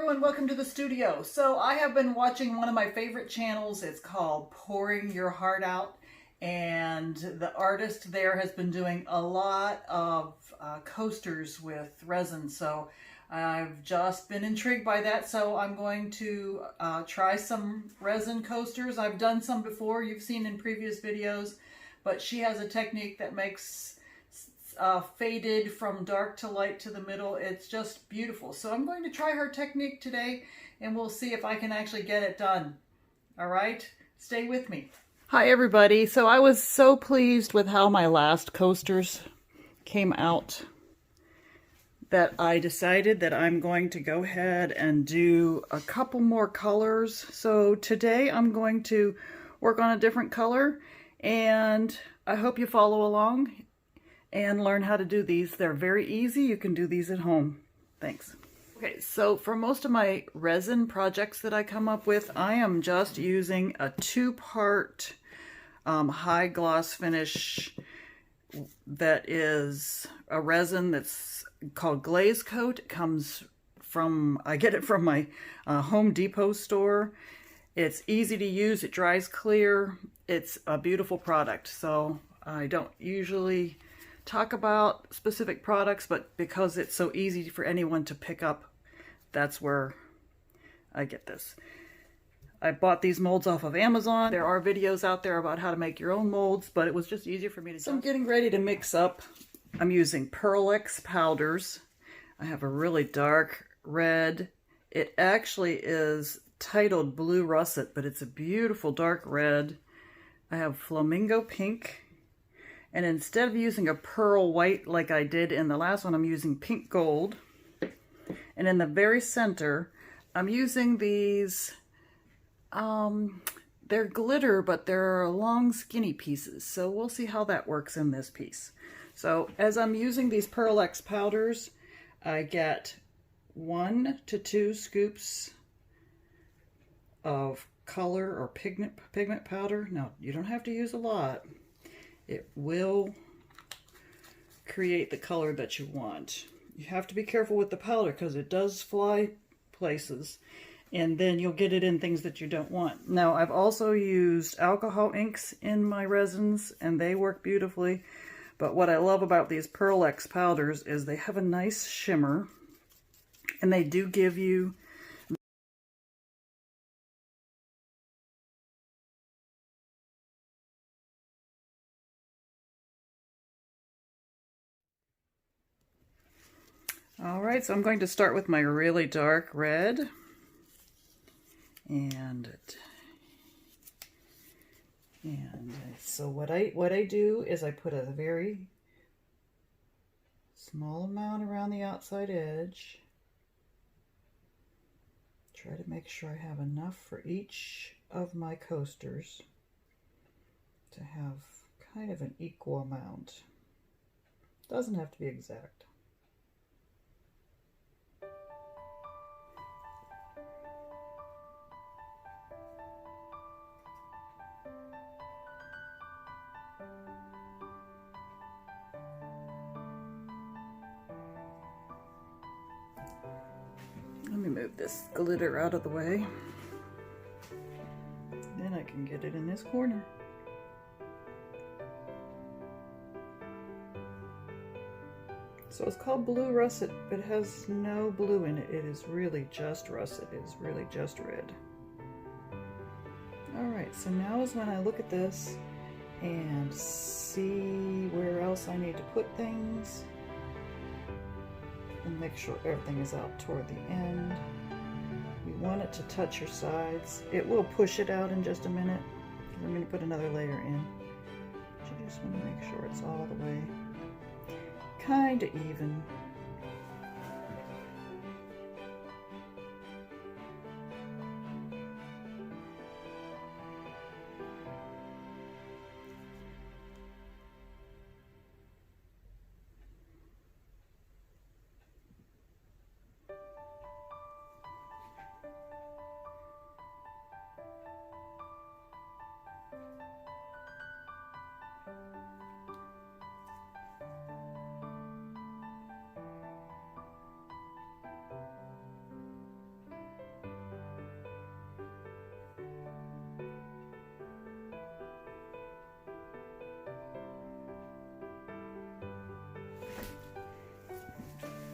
everyone, welcome to the studio. So I have been watching one of my favorite channels. It's called Pouring Your Heart Out, and the artist there has been doing a lot of coasters with resin. So I've just been intrigued by that, so I'm going to try some resin coasters. I've done some before, you've seen in previous videos, but she has a technique that makes faded from dark to light to the middle. It's just beautiful. So I'm going to try her technique today and we'll see if I can actually get it done. All right, stay with me. Hi everybody. So I was so pleased with how my last coasters came out that I decided that I'm going to go ahead and do a couple more colors. So today I'm going to work on a different color, and I hope you follow along and learn how to do these. They're very easy. You can do these at home. Thanks. Okay, so for most of my resin projects that I come up with, I am just using a two-part high gloss finish that is a resin that's called Glaze Coat. It comes from, I get it from my Home Depot store. It's easy to use, it dries clear, it's a beautiful product. So I don't usually talk about specific products, but because it's so easy for anyone to pick up, that's where I get this. I bought these molds off of Amazon. There are videos out there about how to make your own molds, but it was just easier for me to do. So I'm getting ready to mix up. I'm using Pearlex powders. I have a really dark red. It actually is titled Blue Russet, but it's a beautiful dark red. I have Flamingo Pink. And instead of using a pearl white like I did in the last one, I'm using pink gold. And in the very center, I'm using these, they're glitter, but they're long skinny pieces. So we'll see how that works in this piece. So as I'm using these Pearlex powders, I get 1 to 2 scoops of color or pigment powder. Now, you don't have to use a lot. It will create the color that you want. You have to be careful with the powder because it does fly places, and then you'll get it in things that you don't want. Now, I've also used alcohol inks in my resins, and they work beautifully. But what I love about these Pearlex powders is they have a nice shimmer, and they do give you Alright, so I'm going to start with my really dark red. And so what I do is I put a very small amount around the outside edge. Try to make sure I have enough for each of my coasters to have kind of an equal amount. Doesn't have to be exact. Let me move this glitter out of the way. Then I can get it in this corner. So it's called Blue Russet, but it has no blue in it. It is really just russet. It is really just red. Alright, so now is when I look at this and see where else I need to put things. And make sure everything is out toward the end. You want it to touch your sides. It will push it out in just a minute. I'm going to put another layer in. But you just want to make sure it's all the way kind of even.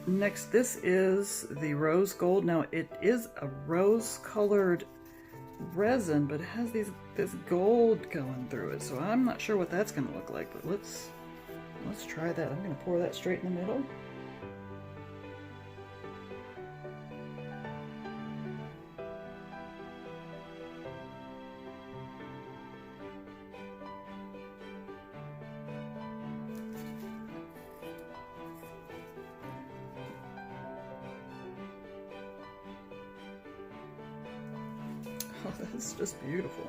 Next, this is the rose gold. Now it is a rose colored resin, but it has this gold going through it, so I'm not sure what that's going to look like, but let's try that. I'm going to pour that straight in the middle. Oh, that's just beautiful.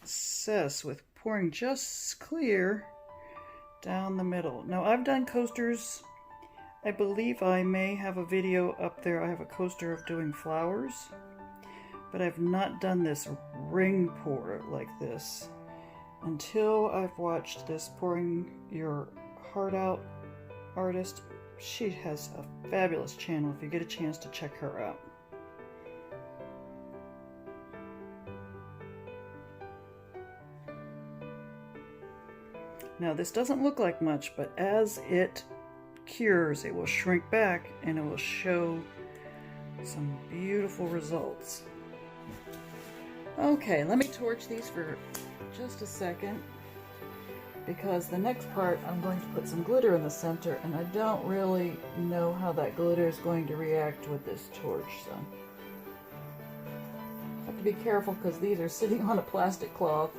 Obsessed with pouring just clear down the middle. Now I've done coasters. I believe I may have a video up there. I have a coaster of doing flowers, but I've not done this ring pour like this until I've watched this Pouring Your Heart Out artist. She has a fabulous channel if you get a chance to check her out. Now this doesn't look like much, but as it cures, it will shrink back and it will show some beautiful results. Okay, let me torch these for just a second, because the next part I'm going to put some glitter in the center, and I don't really know how that glitter is going to react with this torch, so I have to be careful because these are sitting on a plastic cloth.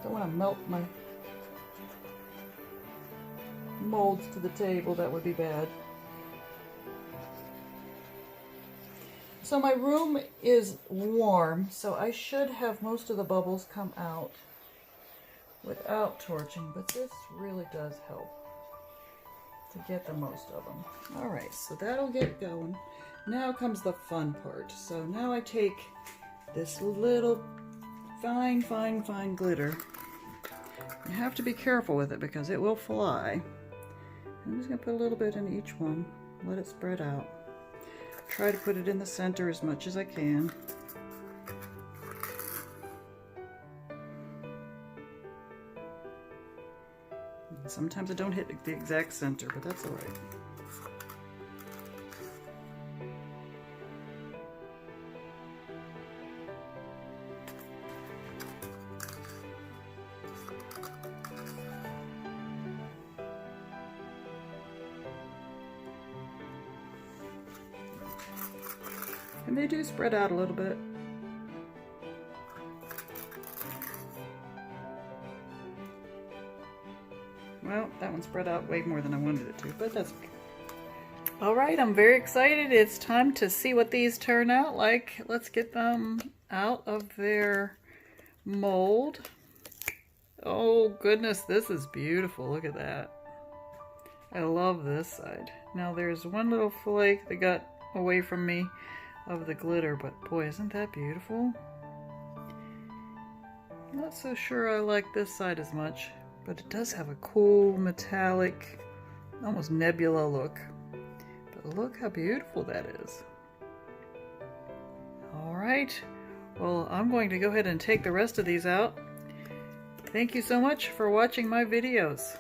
Don't want to melt my molds to the table, that would be bad. So my room is warm, so I should have most of the bubbles come out without torching, but this really does help to get the most of them. Alright, so that'll get going. Now comes the fun part. So now I take this little fine glitter. You have to be careful with it because it will fly. I'm just going to put a little bit in each one, let it spread out. Try to put it in the center as much as I can. Sometimes I don't hit the exact center, but that's all right. And they do spread out a little bit. Well, that one spread out way more than I wanted it to, but that's okay. Alright, I'm very excited. It's time to see what these turn out like. Let's get them out of their mold. Oh goodness, this is beautiful. Look at that. I love this side. Now there's one little flake that got away from me of the glitter, but boy, isn't that beautiful? Not so sure I like this side as much, but it does have a cool metallic, almost nebula look. But look how beautiful that is. Alright, well, I'm going to go ahead and take the rest of these out. Thank you so much for watching my videos.